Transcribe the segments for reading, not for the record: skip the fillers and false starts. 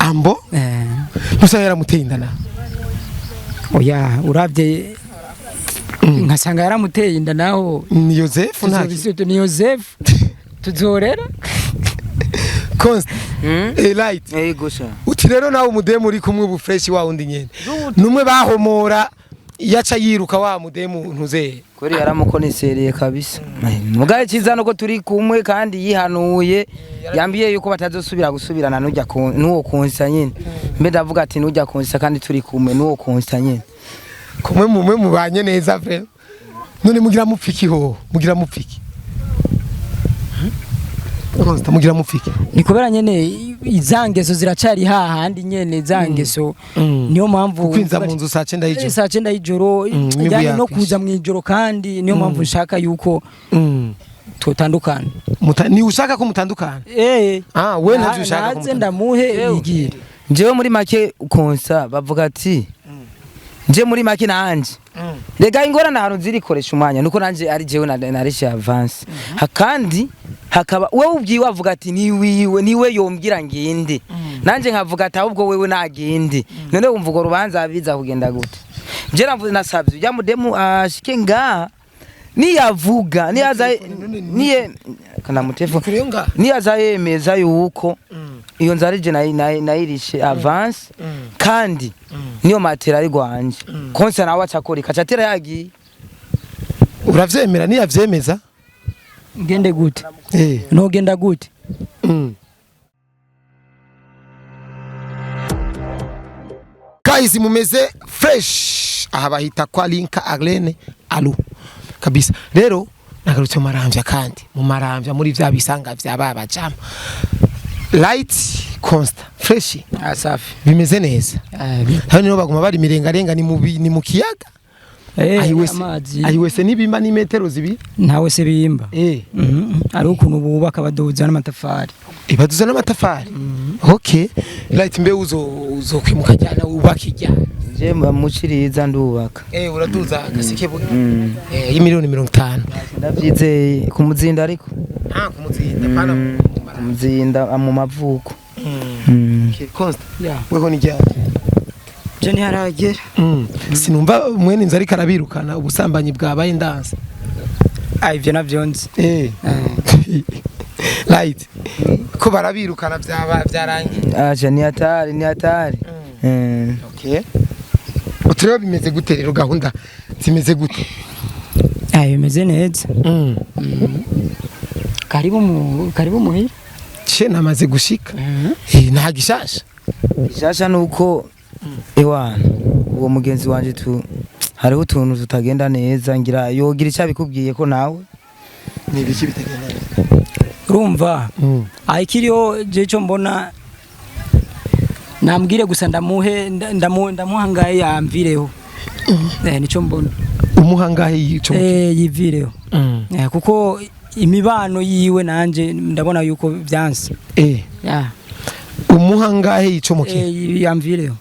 ambo gusa yaramuteye indana oya uravye nkasanga yaramuteye inda naho ni Joseph ntaki ni Joseph tuzorera Const light gusha uti rero nawe umudemu uri kumwe ubu fresh wa undi nyene numwe bahomora yaca yiruka wa mudemu ntuze kuri yaramukonesereye kabisa mugaye cizano ko turi kumwe kandi yihanuye yambiye yuko batazosubira gusubirana n'ujya nuwo konsa nyene mbe ndavuga ati n'ujya konsa kandi turi kumwe nuwo konsa nyene kumwe mumwe mubanye neza vre none mugira mupfiki ho mugira mupfiki Consta mugira mupfiki ni kubera nyene izangeso ziracari hahandi nyene zangeso niyo mpamvu kwinza mu nzu saa 9 y'ijoro saa 9 y'ijoro yani no kuza mu ijoro kandi niyo mpamvu nshaka yuko tutandukana ni ushaka ko mutandukana we ntavyo ushaka ko ndamuhe yigire njewe muri make konsa bavuga ati nje muri make nanje rega ingorana haru zirikoresha umwanya nuko nanje ari jewe narisha avance hakandi hakaba wewe ubwiye wavuga ati niwe yombwira ngende nanje nkavuga ati ahubwo wewe nagende none wumva ngo rubanza abiza kugenda gute je navuze nasabye ujya mudemu ashike nga niyavuga niye kana mutefu niyaza yemeza yuko iyo nzarije nayirishe avance kandi niyo matera ari gwanje konse nawe acakora ikacatera yagiye uravyemera niyavyemeza ngende gute no genda gute guys mumeze fresh aha bahita kwa Linka Arlene alu kabisa rero nagarutse maramvya kandi mu maramvya muri vya bisanga vya baba jama light consta fresh asafi bimeze neza hano no baguma bari mirengarenga ni mu kiyaga ayiwese nibimba ni metero zibi ntawe se bimba ari ukuntu bubaka baduza n'amatafari ibaduza n'amatafari okay light mbe uzo kwimuka cyane ubakijya je muciriza ndubaka uraduza gasike bugi y'imiliyoni 50 ndavyize kumuzinda ariko kumuzinda pana kumuzinda mu mavuko Consta weho ni cyane je ni haragera sinumva mwene inzari karabirukana ubusambanyi bwabaye ndanse ivyo navyonze light ko barabirukana byarangiye ni hatari okay utureba bimeze gute rero gahunda zimeze gute bimeze neza karibu muhira ce namaze gushika nta gishasha nuko ewana uwo mugenzi wanje hariho utuntu tutagenda neza ngira yogira icabikubwiye ko nawe ni biki bitagenda urumva ikiriho je cyo mbona nambwire gusa ndamuhangaye yamvireho nico mbona umuhangaye yico yivireho kuko imibano yiwe nanje ndabona yuko byanse umuhangaye yico muke yamvireho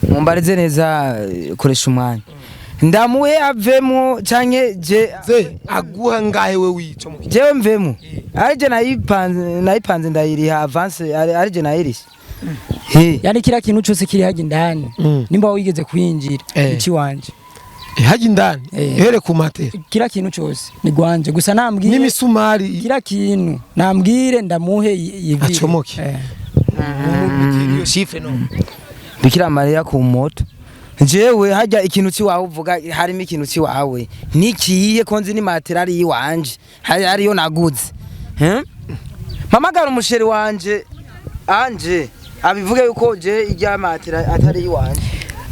mumbarize neza koresha umwanya ndamuhe avemo canke je aguhangaye we wico muke jewe mvemo arije nayipanze ndayiriha avance arije nayirisha yani kila kintu cyose kiri haje ndani nimba wigeze kwinjira iki wanje haje ndani here ku mate kila kintu cyose ni gwanje gusa nambwire nimisumari kila kintu nambwire ndamuhe yivire acomoke iyo chiffre no Bikira Maria ku moto jewe hajya ikintu ci wawe uvuga harimo ikintu ci wawe nikiye konzi ni material yiwanje hari yo naguze mamagara umusheri wanje anje abivuge yuko je ijya material atari yiwanje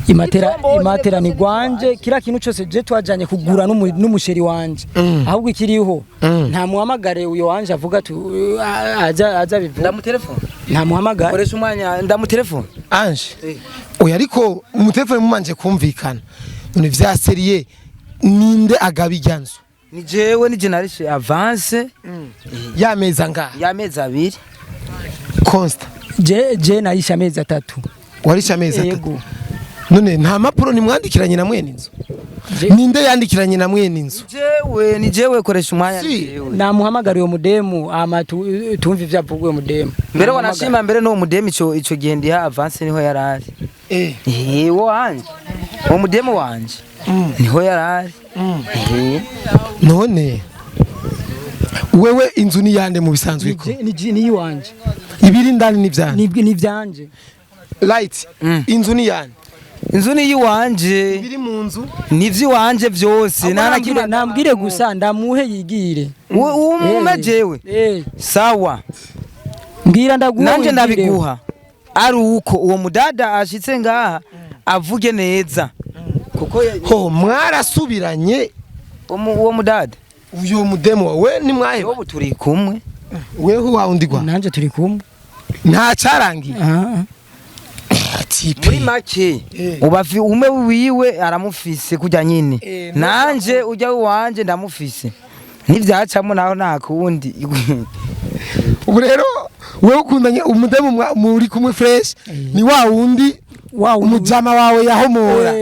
imatera ni gwanje kila kintu cyose je twajanye kugura n'umusheri wanje ahubwo ikiriho nta muhamagare uyo wanje avuga tu aza bivuga ndamutelefone nta muhamagare koresha umwanya ndamutelefone anje oya ariko umutelefone mumanje kumvikana none vya serie ninde agabijyanzo ni jewe ni generation avance yameza nga yameza abiri Consta je naisha meza 3 warisha meza 3 none nta mapuro nimwandikiranye na mwene inzu ninde yandikiranye na mwene inzu ni jewe koresha umwanya namuhamagariye umudemu ama tumva ivyo avuga umudemu mbere wanashima mbere no umudemu ico gihe ndi ha avance niho yarari wo wanje uwo mudemu wanje niho yarari none wewe inzu ni yande mu bisanzwe ko ni yiwanje ibiri ndani nivyanje ni vyanje light inzu ni yande inzu ni yiwanje biri mu nzu nivyi wanje vyose nambwire gusa ndamuhe yigire umejewe sawa mbwira ndaguha nanje ndabiguha ari uko uwo mudada ashitse ngaha avuge neza kuko ho mwarasubiranye uwo mudada uyo mudemo wawe ni mwahe ubu turi kumwe weho wa undigwa nanje turi kumwe nta carangi muri make ubafi ume wiwe aramufise kujya nyine nanje ujya wanje ndamufise ntivyacamo naho nakundi ubu rero wewe ukundanye umudemo muri kumwe fresh ni wa wundi umujama wawe yahomora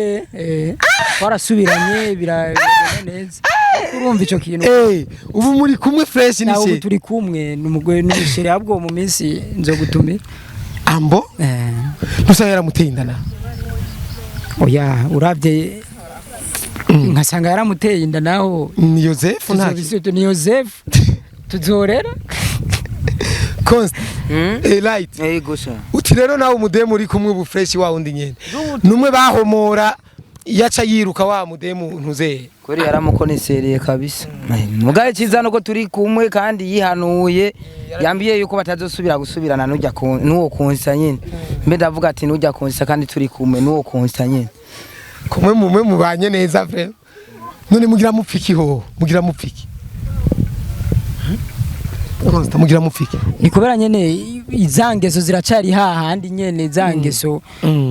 warasubiranye birabona neza urumva ico kintu ubu muri kumwe fresh ni se turi kumwe n'umugwe n'umusheri abwo mu minsi nzogutumira ambo gusa yaramuteye indana oya uravye nkasanga yaramuteye inda naho ni Joseph ni Joseph tuzorera Const light gusha uti rero nawe umudemu uri kumwe bu fresh wa undi nyene numwe bahomora yaca yiruka wa mudemu ntuze kuri yaramukonesereye kabisa mugaye cizano ko turi kumwe kandi yihanuye yambiye yuko batazosubira gusubirana n'ujya nuwo konsa nyene mbe ndavuga ati n'ujya konsa kandi turi kumwe nuwo konsa nyene kumwe mumwe mubanye neza frère none mugira mupfiki ho mugira mupfiki Konsta mugira mupfiki ni kubera nyene izangeso ziracari hahandi nyene zangeso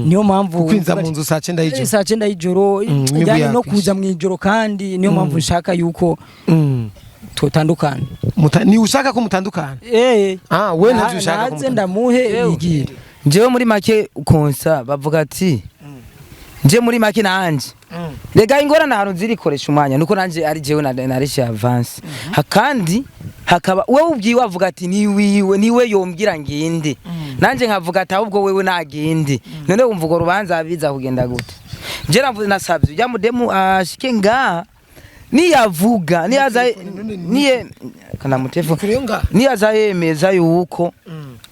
niyo mpamvu kwinza mu nzu saa 9 y'ijoro saa 9 y'ijoro yani no kuza mu ijoro kandi niyo mpamvu nshaka yuko tutandukana ni ushaka ko mutandukana we ntavyo ushaka ko ndamuhe yigire jewe muri make konsa bavuga ati je muri make nanje rega ingorane hano zirikoresha umwanya nuko nanje ari jewe narishe avance hakandi hakaba wewe ubwiwe avuga ati niwe yombwira ngende nanje nkavuga ati ahubwo wewe nagende none umvugo rubanza abiza kugenda gute je navuze nasabye ujya mudemu ashike nga niyavuga niye kana mutefu niyaza yemeza yuko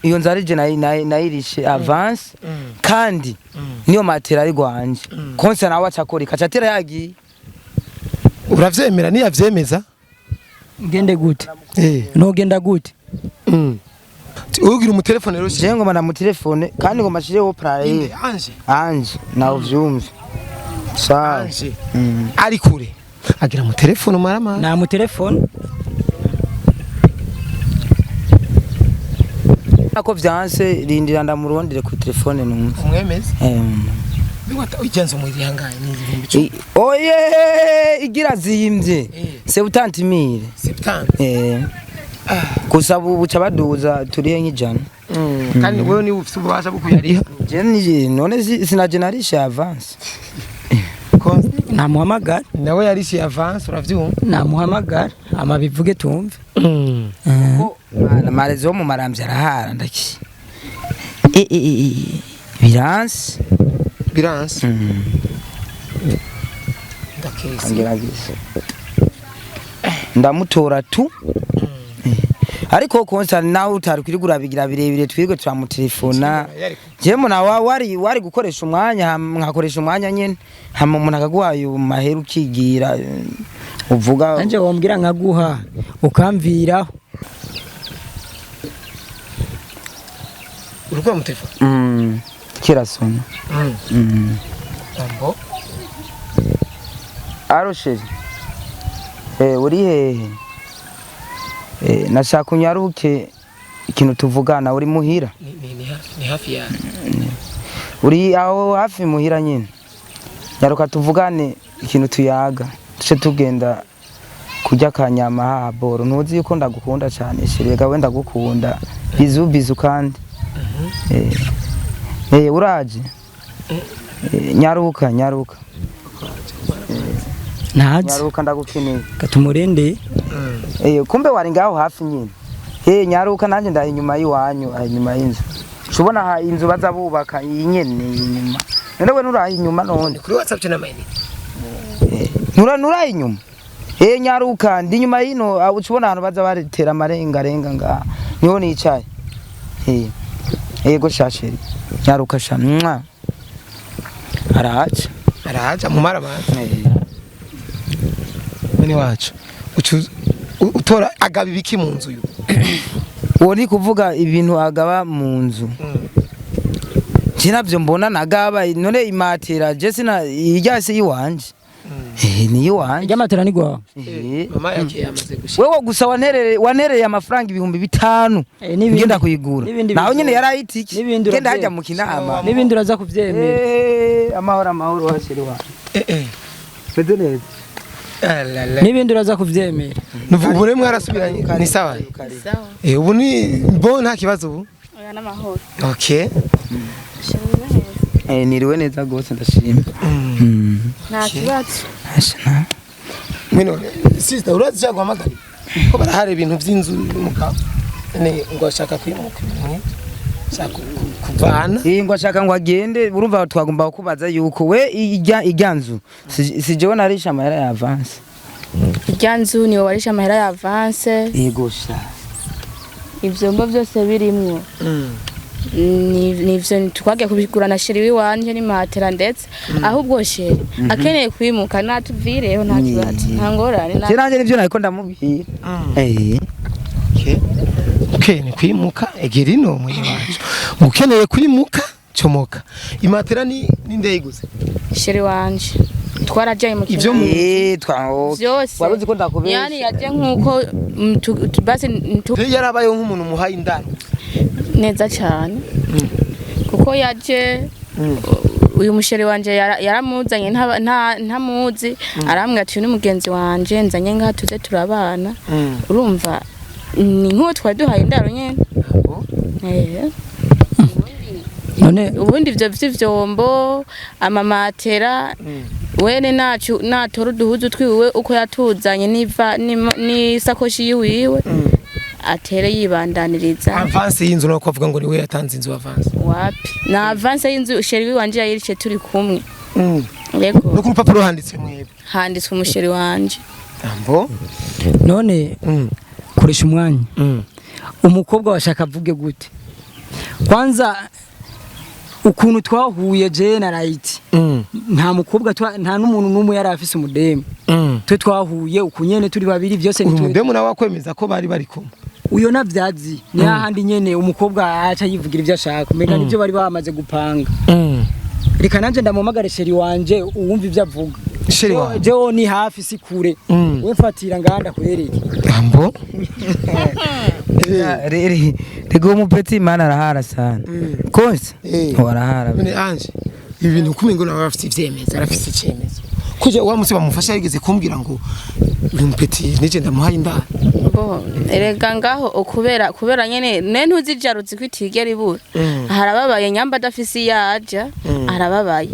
iyo nzarije nayirishe avance kandi niyo material rwanje konse nawe acakora kacatera yagiye uravyemera niyavyemeza ngende gute no genda gute ugira umutelefone rero je ngoma na mutelefone kandi ngoma shireho play anje nawo vyumve sawa ari kure agira mu telefone marama na mu telefone ako vyanse rindira ndamurondere ku telefone numva umwemeze biwata ugenza mu ihanganye n'ibihumbi 10 oye igira zimvye 70 70 gusa buca baduza turiye nk'ijana kandi wewe ni ufite ububasha bwo kuyariha je ni none sinaje narisha avance namuhamagara nawe yarishe avance uravyumva namuhamagara ama bivuge tumve marezo mu maramvye arahara ndaki Birance ndakese ndamutora tu ariko konsa nawe utari kwirigura bigira birebire twirwe turamutelefona jemo na wari gukoresha umwanya nkakoresha umwanya nyene hama umuntu akaguhaye maheru kigira uvuga anje wombwira nkaguha ukamviraho urukwa mutelefona kirasona ambo arosheri uri hehe nashaka unyaruke ikintu tuvugana uri muhira ni hafi ya uri aho hafi muhira nyine nyaruka tuvugane ikintu tuyaga tuce tugenda kujya kanyama ha boro ntuzi yuko ndagukunda cyane shirega wenda gukunda bizu kandi uraje Nyaruka ntazi nyaruka ndagukeneye katumurende kumbe wari ngaho hafi nyine nyaruka nanjye ndaha inyuma y'iwanyu inyuma y'inzu shobona inzu baza bubaka iyi nyene inyuma none we nuraha inyuma none kuri WhatsApp cyane mayini nuraha inyuma nyaruka ndi inyuma yino ucubona ahantu baza baritera amarengarenga nga niho nicaye yego shasheri nyaruka sha arahaca mu maramazi mene wacu utora agaba ibiki mu nzu uwo ni kuvuga ibintu agaba mu nzu navyo mbona nagaba none imatera je sina iryase yiwanje ni yiwanje ry'amatera ni gwa mama yake yamaze gushika wewe gusa wanereye amafaranga 5,000 ngenda kuyigura naho nyene yarayitiki ngenda hajya mu kinama n'ibindi uraza kuvyemera amahoro hashiri wa meze neza n'ibindi uraza kuvyemera ubu rero mwarasubiranye ni sawa ubu ni bo nta kibazo ubu oya n'amahoro okay niriwe neza gose ndashima nta kibazo mino sister urazi cyangwa amagari ko barahari ibintu by'inzu muka ngo ashaka kwimuka shaka kuvana ngo ashaka ngo agende urumva twagomba kubaza yuko we ijyanzu sijewe narisha amahera ya avance ijyanzu niwe warisha amahera ya avance yego sha ivyombo byose birimwo nivyo twagiye kubigura na sheri wiwanje ni matera ndetse ahubwo sheri akeneye kwimuka natuvireho nta kibazo nta ngorane kiranje nivyo nariko ndamubwira okay ni kwimuka egerino mwe wacu ukeneye kwimuka comoka imatera ni ndeyiguze sheri wanje twarajaye mu ivyo byose waruzi ko ndakubesha yani yaje nkuko basi yarabayeho nk'umuntu muhaye indano neza cyane kuko yaje uyu musheri wanje yaramuzanye ntamuzi arambwira ati ni mugenzi wanje nzanye ngaha tuze turabana urumva ni nko twari duhaye indaro nyene none ubundi ivyo vy'ivyombo amamatera wene natora uduhuzu twiwe uko yatuzanye n'isakoshi yiwiwe atere yibandaniriza avance y'inzu no kuvuga ngo niwe yatanze inzu avance wapi na avance y'inzu sheri wanje yayirice turi kumwe yego no ku rupapuro handitse mwebe handitswe umusheri wanje ambo none koresha umwanya umukobwa washaka avuge gute kwanza ukuntu twahuye je na Right nta mukobwa nta n'umuntu numwe yari afise umudemu twe twahuye ukunyene turi babiri byose ni umudemu nawe akwemeza ko bari kumwe uyo navyazi ni hahandi nyene umukobwa aca yivugira ivyo ashaka umenga nivyo bari bamaze gupanga reka nanje ndamumagare sheri wanje uwumva ivyo avuga sheri wanje jewe ni hafi si kure we mfatira nganda kwereke ambo rego umupeti mana arahara sana kose warahara none anje ibintu kumengo nawe afite ivyemeza arafite icyemezo kuje wa musi bamufasha yigeze kumbwira ngo uyu mupeti nije ndamuhaye indaro bo erega ngaho kubera nyene ntuzijaruzi kwitigera ibura harababaye nyamba adafise yaja arababaye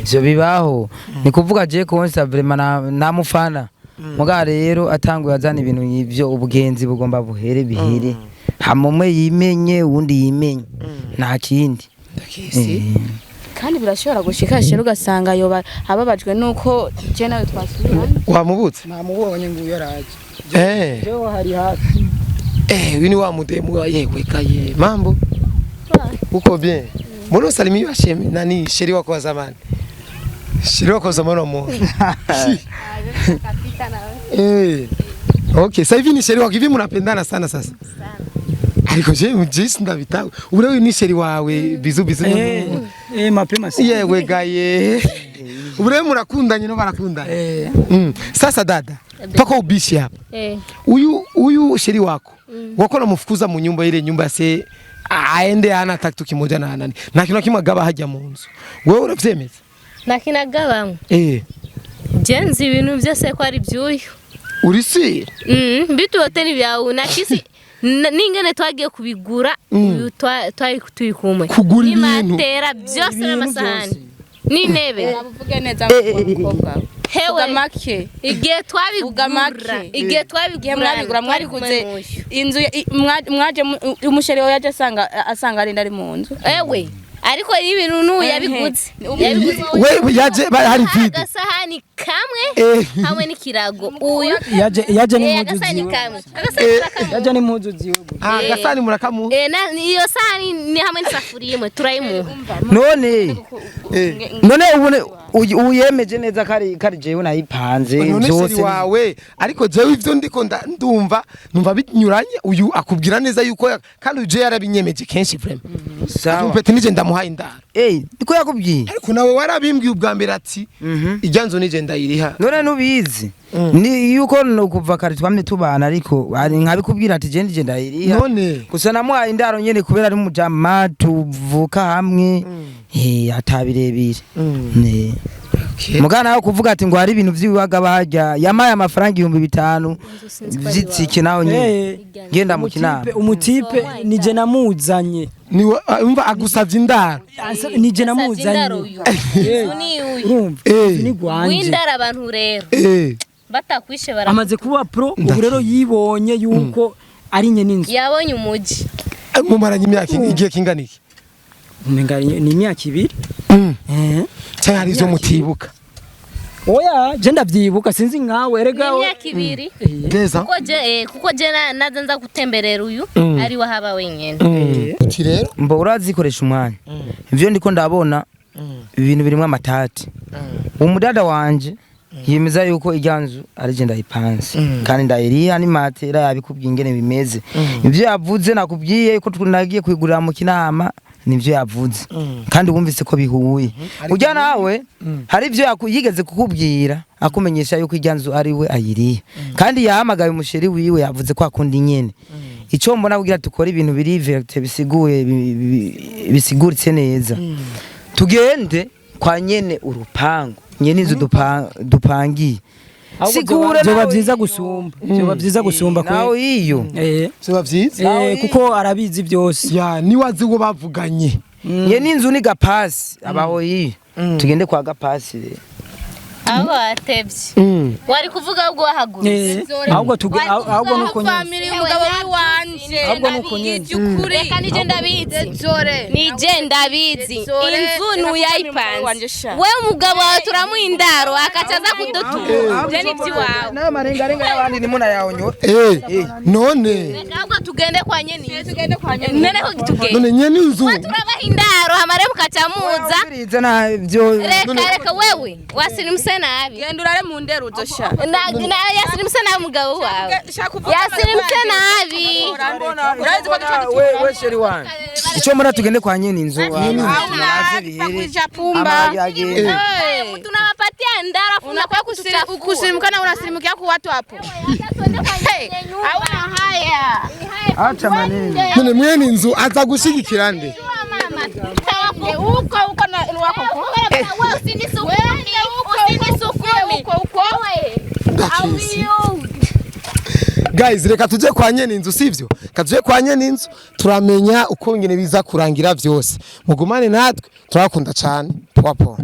ivyo bibaho ni kuvuga je konsa vraiment namufana muga rero atanguye azana ibintu ivyo ubugenzi bugomba buhere bihire hamwe yimenye undi yimenye nta kindi kandi birashobora gushika shero ugasanga yoba ababajwe nuko je nawe twasubiranye wamubutse namubonye ngo yaraje jewe hari hafi wini wa mudemu yewe kaye mambo uko bien mbona usalimia shemi nani sheri wako wa zamani sheri wako wa zamani wa moyo okay sasa hivi ni sheri wako hivi mnapendana sana sasa ariko je mjisi ndabitawe uburewe ni sheri wawe bizu mapema yewe gaye uburewe murakundanye no barakundanye sasa dada pako ubishi hapa huyu sheri wako wako namfukuza mu nyumba ile nyumba se aende hana kitu kimoja na nani na kino kimagaba hajya mu nzu wewe uravyemeza na kinagaba jenzi ibintu byose ko ari byuyu urisira bitu hote ni byawe na kisi n'ingene twagiye kubigura uyu twari turi kumwe Kugura ibintu. n'imatera byose n'amasahani n'intebe Uvuge neza umukobwa. hewe make. igihe Vuga make. twabigura igihe twabigura Mwabigura mwariguze inzu mwaje umusheri we yaje asanga ari ndari mu nzu. ewe ariko ibintu n'ubu yabiguze we yaje hari vide agasahani kamwe hamwe n'ikirago uyu yaje n'impuzu agasahani ziwe kamwe agasahani kamwe yaje n'impuzu ziwe agasani murakamu iyo sahani ni hamwe n'isafuriya imwe turayimuha none uyemeje neza kari jewe nayipanze none byose sheri wawe ariko jewe ivyo ndiko ndumva numva binyuranye uyu akubwira neza yuko kandi uje yarabinyemeje kenshi vraiment sawa Peti nije ndamuhaye indaro niko yakubwiye ariko nawe warabimbwiye ubwa mbere ati ijya nzu nije ndayiriha none nubizi ni yuko no kuva kare twamye tubana ariko ari nkabikubwira ati je ndije ndayiriha none gusa namuhaye indaro nyene kubera ari mujama tuvuka hamwe atabirebire ne mugana aho kuvuga ati ngo hari ibintu vy'ibiwaga bahajya yamaye amafaranga 5,000 vyitsike naho nyene genda mu kinama umutipe nije namuzanye ni umva agusavye indaro nije namuzanye urumva ni gwanje windara abantu rero batakwishe amaze kuba pro ubu rero yibonye yuko ari nye n'inzu yabonye umuji mumaranye imyaka igihe kingana iki umenga ni imyaka 2 cyangwa hari izo mutibuka oya je ndavyibuka sinzi nkawe erega imyaka 2 neza kuko je naza nza gutemberera uyu ari wahaba wenyene iki rero mbo urazikoresha umwanya ivyo ndiko ndabona ibintu birimwe amatati umudada wanje yemeza yuko ijyanzu ari je ndayipanze kandi ndayiriha ni matera yabikubwiye ingene bimeze ivyo yavuze nakubwiye ko tunagiye kwigurira mu kinama nivyo yavuze kandi wumvise ko bihuye ujya nawe hari ivyo yigeze kukubwira akumenyesha yuko ijyanzu ari we ayiriye kandi yahamagaye umusheri wiwe yavuze ko akunda inyene ico mbona kugira tukora ibintu biri verte bisiguye bisiguritse neza tugende kwa nyene urupangu nyene inzu dupangiye sigura byoba byiza gusumba byoba byiza gusumba ko nawe iyo byoba byiza kuko arabizi byose ya niwazi ngo bavuganye nye n'inzu ni gapasi abaho yiyo tugende kwa gapasi rero abo atevye wari kuvuga ubwo wahagurutse ahubwo nuko family umugabo wanje ahubwo nuko nyene reka nije ndabizi inzu nuyayipanze we umugabo wawe turamuha indaro akacaza kudutura je nivyi wawe nayo marengarenga y'abandi ni muna yawe nyo none ahubwo tugende kwa nyene none ko tugende none nyene inzu turabaha indaro hamare mukacamuza biriza na byo reka wewe wasirimse nabi genda urare mu ndero uzosha yasirimse nabi umugabo wawe yasirimse nabi urazi ko we sheri wanjye icyo mbona tugende kwa nyene inzu tunawapatia ndara unakuwa kusirimka na unasirimukia kwa watu hapo hauna haya acha maneno none mwene inzu aza gushigikira nde uko na wako wewe usinisukumi guys reka tuje kwa nyene inzu sivyo katuje kwa nyene inzu turamenya uko ngene biza kurangira vyose mugumane natwe turakunda cyane poa poa